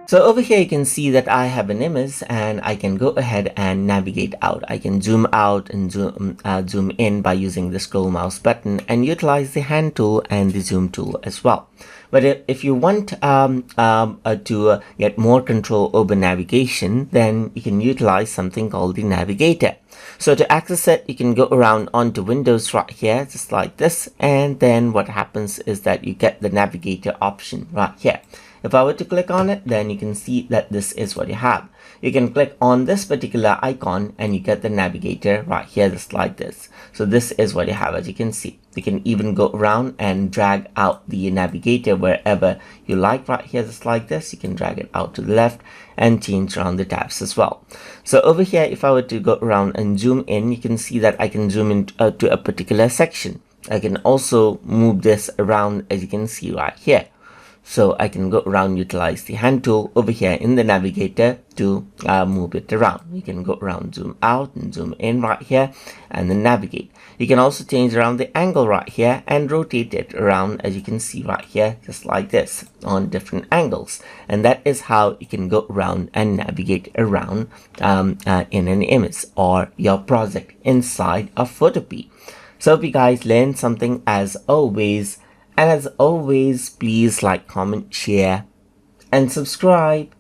So over here you can see that I have an image and I can go ahead and navigate out. I can zoom out and zoom in by using the scroll mouse button and utilize the hand tool and the zoom tool as well. But if you want to get more control over navigation, then you can utilize something called the navigator. So to access it, you can go around onto Windows right here, just like this. And then what happens is that you get the navigator option right here. If I were to click on it, then you can see that this is what you have. You can click on this particular icon and you get the navigator right here, just like this. So this is what you have, as you can see. You can even go around and drag out the navigator wherever you like right here, just like this. You can drag it out to the left and change around the tabs as well. So over here, if I were to go around and zoom in, you can see that I can zoom in to a particular section. I can also move this around, as you can see right here. So I can go around, utilize the hand tool over here in the navigator to move it around. You can go around, zoom out and zoom in right here and then navigate. You can also change around the angle right here and rotate it around, as you can see right here, just like this on different angles. And that is how you can go around and navigate around in an image or your project inside of Photopea. So if you guys learned something, as always, please like, comment, share, and subscribe.